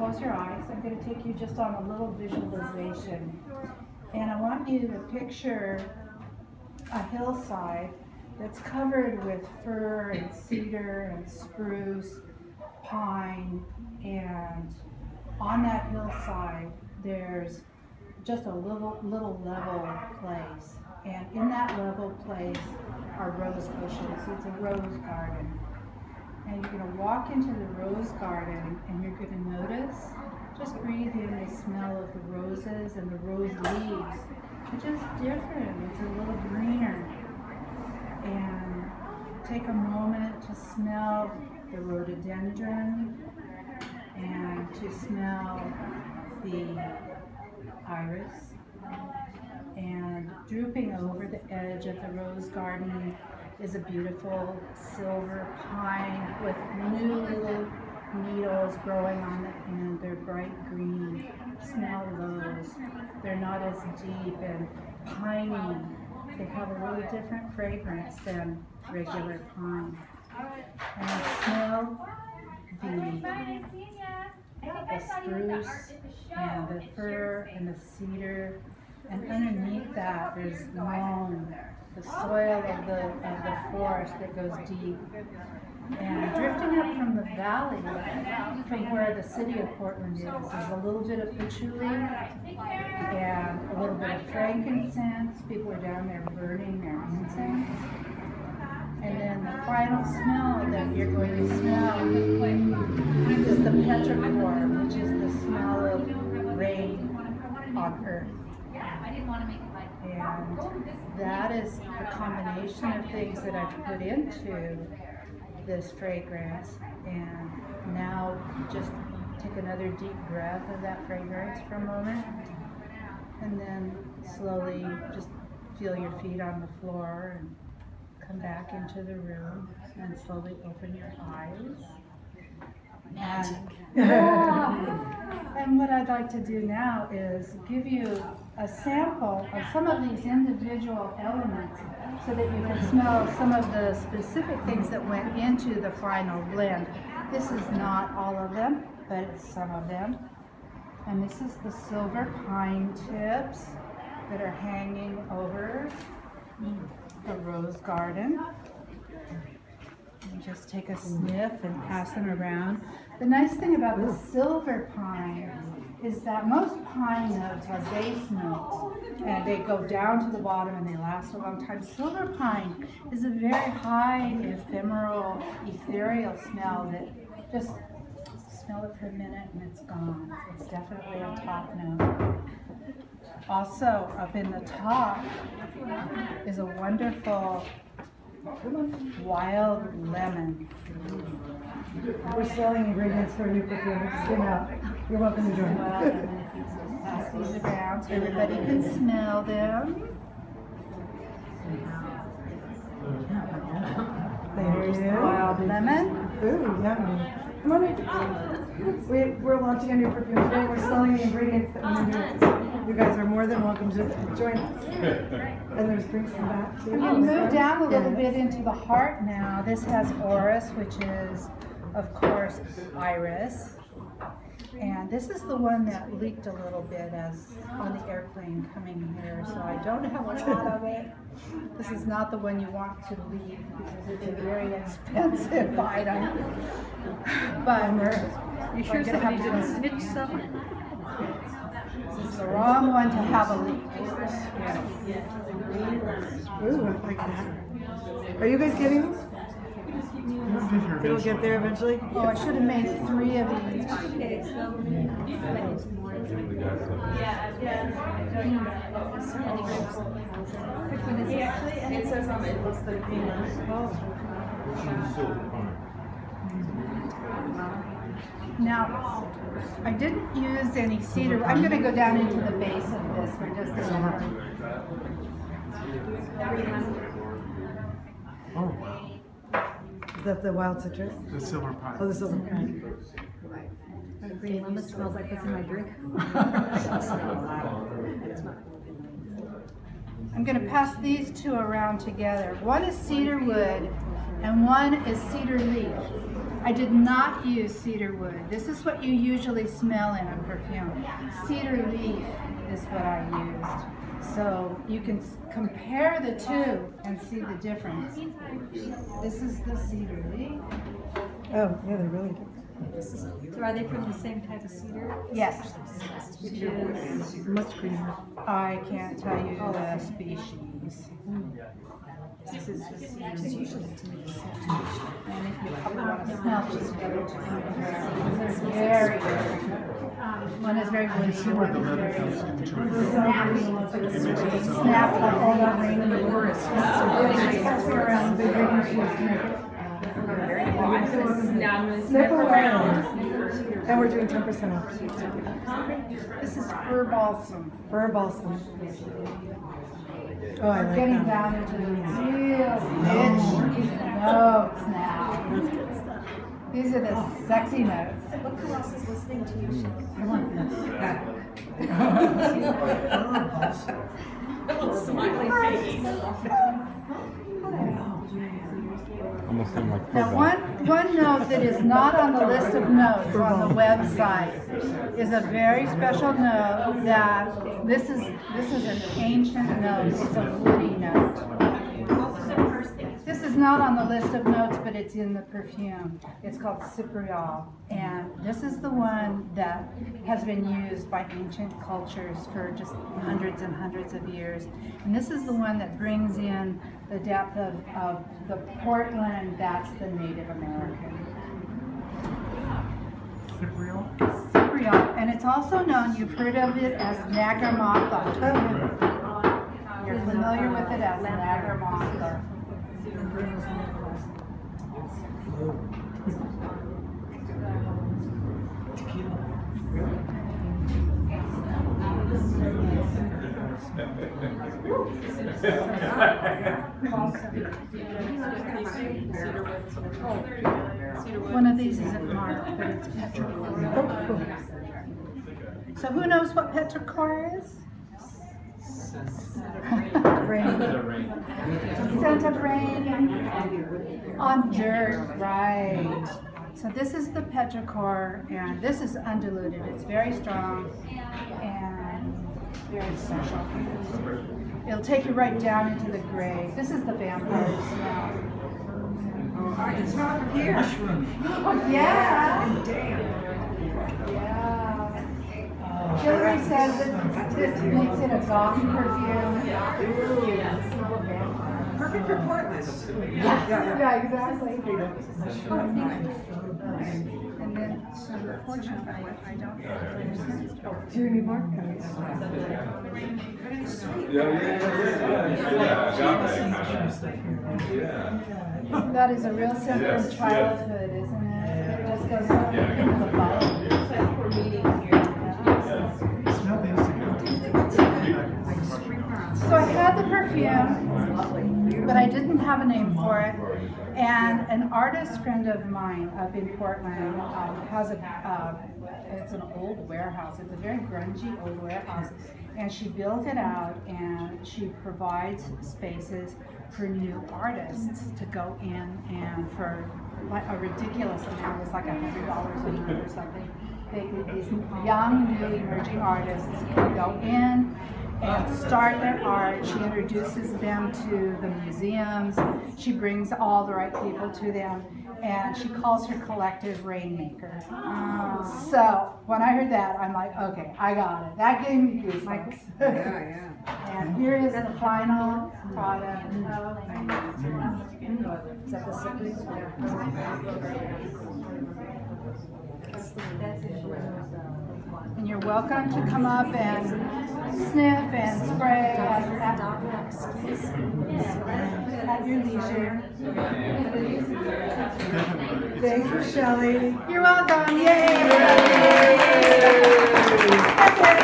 close your eyes. I'm going to take you just on a little visualization. And I want you to picture a hillside that's covered with fir and cedar and spruce, pine, and on that hillside there's just a little level place. And in that level place are rose bushes. It's a rose garden. And you're going to walk into the rose garden and you're going to notice, just breathe in the smell of the roses and the rose leaves. It's just different. It's a little greener. And take a moment to smell the rhododendron and to smell the iris. And drooping over the edge of the rose garden is a beautiful silver pine with new little needles growing on the end. They're bright green. Smell those. They're not as deep and piney. They have a really different fragrance than regular pine. And smell the spruce and the fir and the cedar. And underneath that there's loam, the soil of the forest that goes deep. And drifting up from the valley, from where the city of Portland is a little bit of patchouli and a little bit of frankincense. People are down there burning their incense. And then the final smell that you're going to smell is the petrichor, which is the smell of rain on earth. And that is the combination of things that I've put into this fragrance. And now just take another deep breath of that fragrance for a moment. And then slowly just feel your feet on the floor and come back into the room and slowly open your eyes. And what I'd like to do now is give you a sample of some of these individual elements so that you can smell some of the specific things that went into the final blend. This is not all of them, but it's some of them. And this is the silver pine tips that are hanging over the rose garden. And just take a sniff and pass them around. The nice thing about the silver pine is that most pine notes are base notes and they go down to the bottom and they last a long time. Silver pine is a very high, ephemeral, ethereal smell that just smell it for a minute and it's gone. It's definitely a top note. Also, up in the top is a wonderful wild lemon. We're selling ingredients for a new perfume. It just came out. You're welcome to join. Pass these around so everybody can smell them. There There's you the go. wild lemon. Ooh, yummy. Come on in. We're launching a new perfume today. We're selling the ingredients that we do. You guys are more than welcome to join us. And there's drinks in the back too. We can move down a little bit into the heart now. This has orris, which is, of course, iris. And this is the one that leaked a little bit as on the airplane coming here, so I don't have a lot of it. This is not the one you want to leak because it's a very expensive item. But You sure somebody didn't snitch some? this is the wrong one to have a leak. Ooh, I like that. Are you guys getting these? It'll get there eventually. Oh, I should have made 3 of each. And it says on it, what's the green lemon? Now, I didn't use any cedar. I'm going to go down into the base of this for just a moment. Oh, wow. Is that the wild citrus? The silver pine. Oh, the silver pine. Green lemon smells like what's in my drink. I'm going to pass these 2 around together. One is cedar wood and one is cedar leaf. I did not use cedar wood. This is what you usually smell in a perfume. Cedar leaf is what I used. So you can compare the two and see the difference. This is the cedar leaf. Oh, yeah, they're really good. So are they from the same type of cedar? Yes. Which is Much greener. I can't tell you the species. This is the cedar leaf. And if you probably want to smell just better. This is very one is very woody, one is very snap like all that rain in the forest. Around the ingredients. Sniff around. And we're doing 10% off. This is fir balsam. Fir balsam. Oh, I We're like getting that. down into the real rich notes now. That's good stuff. These are the sexy notes. what class is listening to you? I want this. Little smiley face. Almost seem like Now, one note that is not on the list of notes on the website is a very special note that this is an ancient note. It's a woody note. This is not on the list of notes, but it's in the perfume. It's called chypre, and this is the one that has been used by ancient cultures for just hundreds and hundreds of years. And this is the one that brings in the depth of the Portland, that's the Native American. Cypriot, and it's also known, you've heard of it as Nagarmatha. You're familiar with it as Nagarmatha. One of these isn't marked, but it's petrichor. So who knows what petrichor is? Rain. Scent of rain on dirt, right. So this is the petrichor, and this is undiluted. It's very strong and very special. It'll take you right down into the grave. This is the vampire smell. I can smell it from here. Oh, yeah. Yeah. Hillary says that this makes it a goth perfume. Perfect for Portland. Yeah, exactly. And then, unfortunately, I don't have Do you need more? That is a real scent from childhood, isn't it? It just goes into the body. So I had the perfume, but I didn't have a name for it. And an artist friend of mine up in Portland has it's an old warehouse. It's a very grungy old warehouse. And she built it out, and she provides spaces for new artists to go in, and for like a ridiculous amount, it's like $100 a month or something. These young, new emerging artists can go in and start their art. She introduces them to the museums. She brings all the right people to them, and she calls her collective Rainmaker. So when I heard that, I'm like, okay, I got it. That gave me goosebumps. Yeah. And here is the final product. Is that the secret? And you're welcome to come up and sniff and spray at your leisure. Thank you, Shelly. You're welcome. Yay! That's it.